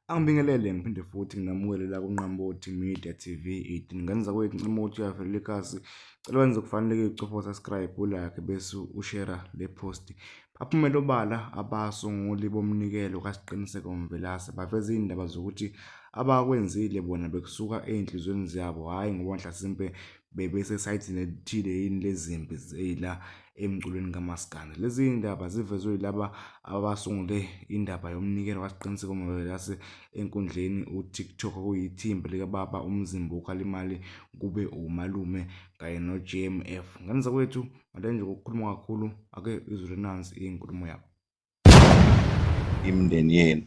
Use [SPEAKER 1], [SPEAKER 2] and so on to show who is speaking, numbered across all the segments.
[SPEAKER 1] Angibingelele ngiphinde futhi nginamukele la kuNqambothi Media TV 18 ngenza kwethu Nqambothi yavelela ikasi cela wenze kufanele icupho subscribe ulike bese ushare le post baphumela obala abasunguli bomnikelo kaSiqiniseko Mvelase baveza indaba zokuthi abakwenzile bona bekusuka einhlizweni zabo hayi ngoba mhlasimpe bebese site elithile yini lezimpi zeyila emculweni kaMaskandi. Lezi indaba zivezwe yilaba abasungule indaba yomnikelo kaSiqiniseko Mvelase enkundleni uTikTok kuyithimba lika baba umzimba ukhalimali kube umalume kanye noJMF. Ngenza kwethu ngale nje ukukhuluma kakhulu ake izwe nansi inkulumo yabo.
[SPEAKER 2] Imindeni yenu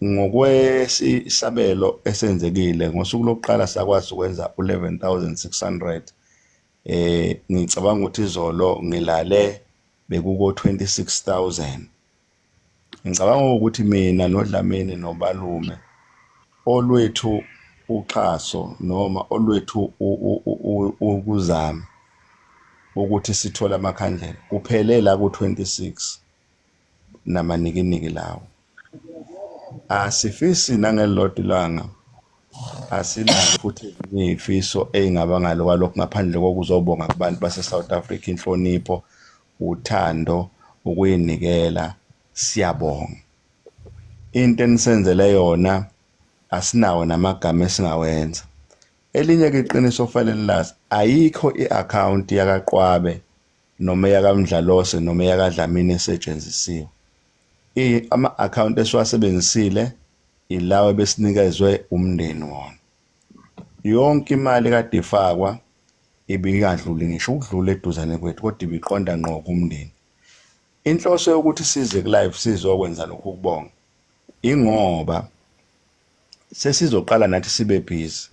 [SPEAKER 2] ngokwesisabelo esenzekile ngosuku lokuqala sakwazi ukwenza u11,600 ngicabanga ukuthi izolo ngilale bekuko 26,000 ngicabanga ukuthi mina noDlamini nobalume olwethu uxhaso noma olwethu ukuzama ukuthi sithole amakhandlela kuphelela ku26 namanikiniki lawo. Asifisi nangelilodwa ilanga asinazo futhi izifiso ezingaba ngalo kwalokho ngaphandle kokuzobonga kubantu base-South Africa inhlonipho, uthando, ukuyinikela. Siyabonga into enisenzele yona, asinawo namagama esingawenza. Elinye-ke iqiniso kufanele lazi, ayikho i-account yakaqwabe noma yakamdlalose noma yakadlamini esetshenzisiwe. Ama-account esiwasebenzisile ilawo ebesinikezwe umndeni wona. Yonke imali kade ifakwa ibingadluli ngisho ukudlula eduzane kwethu kodwa ibiqonda ngqo kumndeni. Inhloso yokuthi size ku-live sizokwenza lokhu ukubonga ingoba sesizoqala nathi sibe busy.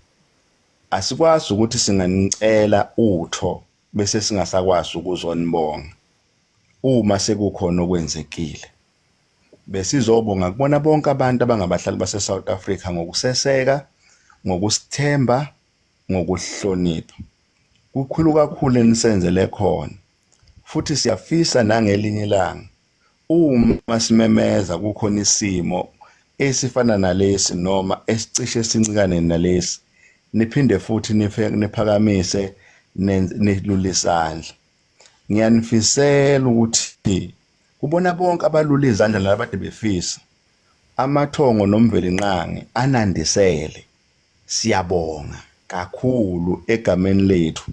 [SPEAKER 2] Asikwazi ukuthi singanicela utho bese singasakwazi ukuzonibonga uma sekukhona okwenzekile. Besizobonga kubona bonke abantu abangabahlali base-South Africa ngokuseseka, ngokusithemba, ngokuhlonipha. Kukhulu kakhulu enisenzele khona. Futhi siyafisa nangelinye ilanga uma simemeza kukhona isimo esifana nalesi noma esicishe sincikane nalesi, niphinde futhi niphakamise nilule isandla. Ngiyanifisela ukuthi kubona bonke abalula izandla nalabade befisa amathongo nomvelinqangi anandisele. Siyabonga kakhulu egameni lethu,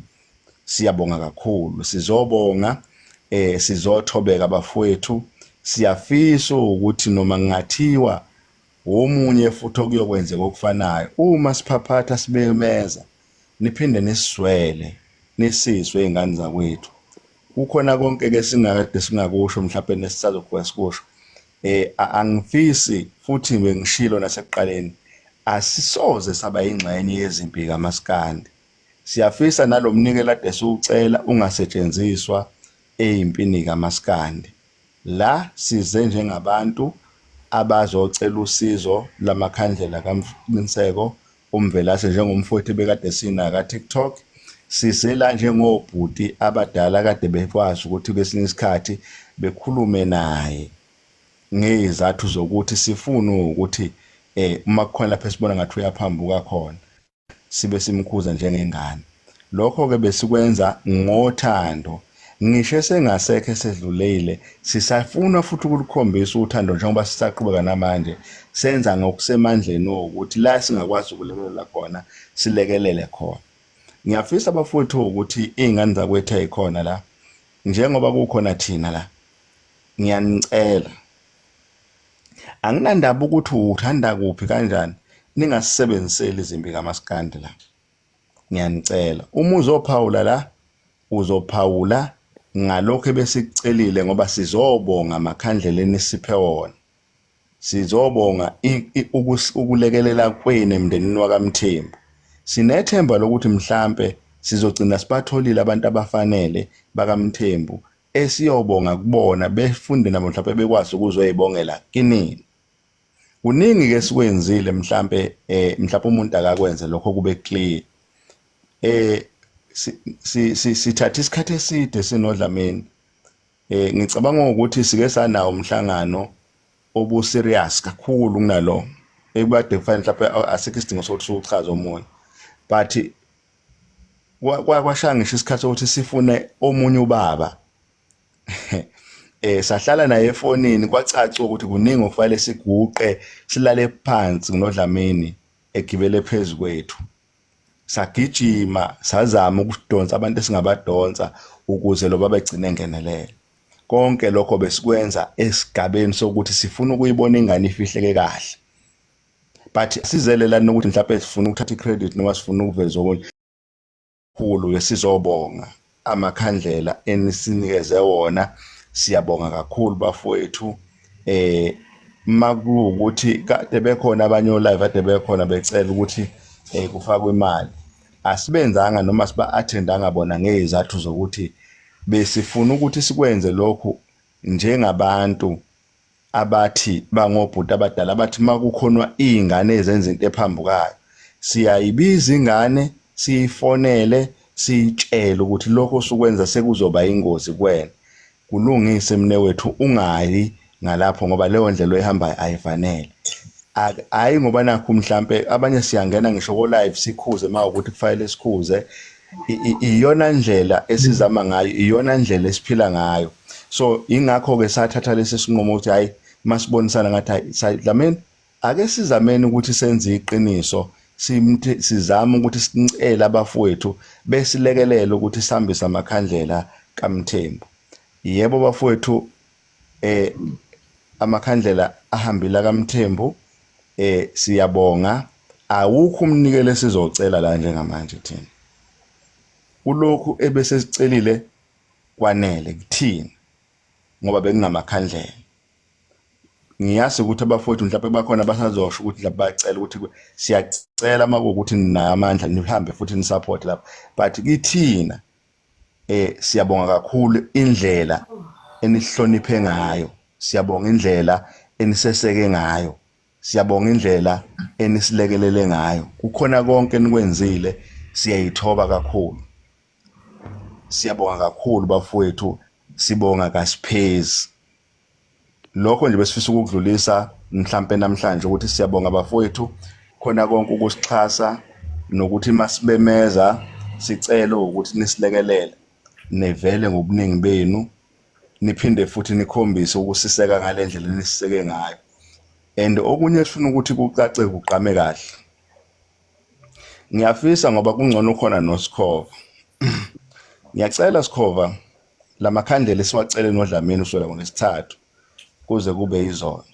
[SPEAKER 2] siyabonga kakhulu. Sizobonga sizothobeka abafowethu. Siyafisa ukuthi noma ngingathiwa omunye futhi okuyokwenzeka okufanayo uma siphaphatha sibemeza niphinde nisizwele nisizwe izingane zakwethu. Kukhona konke-ke singakade singakusho mhlawumbe nesisazokuba sikusho. Angifisi futhi bengishilo nasekuqaleni asisoze saba ingxenye yezimpi kaMaskandi. Siyafisa nalomnikelo ade siwucela ungasetshenziswa ezimpini kaMaskandi. La size njengabantu abazocela usizo lamakhandlela kaMqiniseko uMvelase njengomfowethu bekade sinaka TikTok. Sisela njengobhuti abadala kade bekwazi ukuthi kwesinye isikhathi bekhulume naye ngezathu zokuthi sifuna ukuthi uma kukhona lapho sibona ngathi uyaphambuka khona sibe simkhuza njengengane. Lokho-ke besikwenza ngothando. Ngisho sengasekho esedlulile sisafuna futhi ukulikhombisa uthando njengoba sisaqhubeka namanje senza ngokusemandleni ukuthi la singakwazi ukulekelela khona silekelele khona. Ngiyafisa abafowethu ukuthi izingane zakwethu ezikhona la njengoba kukhona thina la, ngiyanicela anginandaba ukuthi uthanda kuphi kanjani, ningasisebenziseli izimpi kaMaskandi la. Ngiyanicela uma uzophawula la uzophawula ngalokho ebesikucelile ngoba sizobonga amakhandlela enisiphe wona. Sizobonga ukulekelela kwenu emndenini wakaMthembu. Sinethemba lokuthi mhlambe sizogcina sibatholile abantu abafanele bakaMthembu esiyobonga kubona befunde nabo mhlawumbe bekwazi ukuzoyibongela kinini. Kuningi ke sikwenzile mhlawumbe umuntu akakwenze lokho kube clear. Sithatha isikhathi eside sinoDlamini. Ngicabanga ukuthi sike sanawo umhlangano obuserious kakhulu kunalo ekade kufanele mhlawumbe asikho isidingo sokuthi uchaze omunye, but kwashaya ngisho isikhathi sokuthi sifune omunye ubaba sahlala naye efonini, kwacaca ukuthi kuningi okufanele siguqe, silale phansi kuNodlamini egibele phezulu kwethu, sagijima sazama ukudonsa abantu esingabadonsa ukuze lo baba egcine engenelele. Konke lokho besikwenza esigabeni sokuthi sifuna ukuyibona ingane ifihleke kahle, but sizelelana ukuthi mhlawumbe sifuna ukuthatha icredit noma sifuna ukuveza okunye khulu esizobonga amakhandlela enisinikeze wona. Siyabonga kakhulu bafowethu. Makuwukuthi kade bekhona abanye olive ade bekhona becela ukuthi kufakwe imali, asibenzanga noma siba-attendanga bona ngezathu zokuthi besifuna ukuthi sikwenze lokhu njengabantu abathi bangobhuti abadala abathi makukhonwa izingane ezenza into ephambukayo, siyayibiza ingane, siyifonele, siyitshele ukuthi lokho osukwenza sekuzoba ingozi kuwena, kulungise mne wethu, ungayi ngalapho ngoba leyo ndlela oyihambayo ayifanele. Hayi ngoba nakho mhlambe abanye siyangena ngisho ko live sikhuze mawukuthi kufanele sikhuze, iyona ndlela esizama ngayo, iyona ndlela esiphila ngayo. So ingakho ke sathatha lesi sinqumo ukuthi hayi masibonisana ngathi hayi Dlamini ake sizameni ukuthi senze iqiniso, sizama ukuthi sincele abafowethu besilekelele ukuthi sihambise amakhandlela kaMthembu. Yebo bafowethu, amakhandlela ahambila kaMthembu, siyabonga. Awukho umnikelo sizocela la njengamanje thina, kulokhu ebese sicelile kwanele kuthina ngoba bekungamakhandlela. Ngiyazi ukuthi abafowethu mhlawumbe bakhona basazosho ukuthi mhlawumbe bacela ukuthi siyacela makuwukuthi ninayo amandla nihambe futhi nisupport lapha, but kithina siyabonga kakhulu indlela enihloniphe ngayo, siyabonga indlela eniseseke ngayo, siyabonga indlela enisilekelele ngayo. Kukhona konke enikwenzile, siyayithoba kakhulu. Siyabonga kakhulu bafowethu, sibonga kasiphezi. Lokho nje besifisa ukudlulisa mhlambe namhlanje ukuthi siyabonga bafowethu khona konke ukusixhasa nokuthi masibemeza sicela ukuthi nisilekelele, nevele ngobuningi benu, niphinde futhi nikhombise ukusiseka ngalendlela enisiseke ngayo. And okunye sifuna ukuthi kucace kuqame kahle, ngiyafisa ngoba kungcono khona noSikhova. Ngiyacela Sikhova, lamakhandlela siwacele noDlamini uswela ngoLesithathu kuze kube izolo,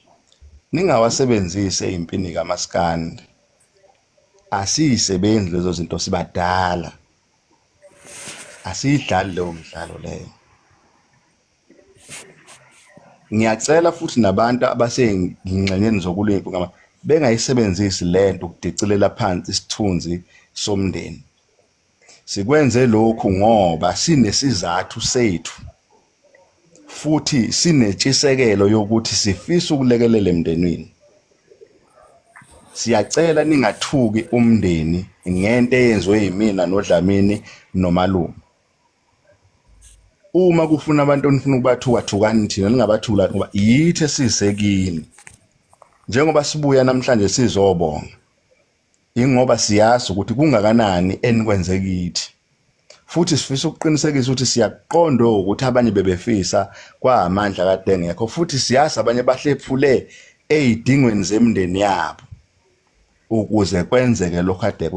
[SPEAKER 2] ningawasebenzise impini kaMaskandi. Asiyisebenzi lezo zinto, sibadala, asiyidlali leyo mdlalo leyo. Ngiyacela futhi nabantu abasengingxenyeni zokulimpa ngama bengayisebenzisi lento ukudicilela phansi isithunzi somndeni. Sikwenze lokhu ngoba sinesizathu sethu futhi sinetshisekelo yokuthi sifisa ukulekelela emndenini. Siyacela ningathuki umndeni ngento eyenziwe yimina noDlamini nomalume. Uma kufuna abantu onifuna ukubathuka, thukani thina, ningabathula ngoba yithi esisekini. Njengoba sibuya namhlanje sizobonga, ingoba siyazi ukuthi kungakanani enikwenze kithi, futhi sifisa ukuqinisekisa ukuthi siyaqonda ukuthi abanye bebefisa kwamandla kade engekho, futhi siyazi abanye bahlephule ezidingweni zemndeni yabo ukuze kwenzeke lokho kade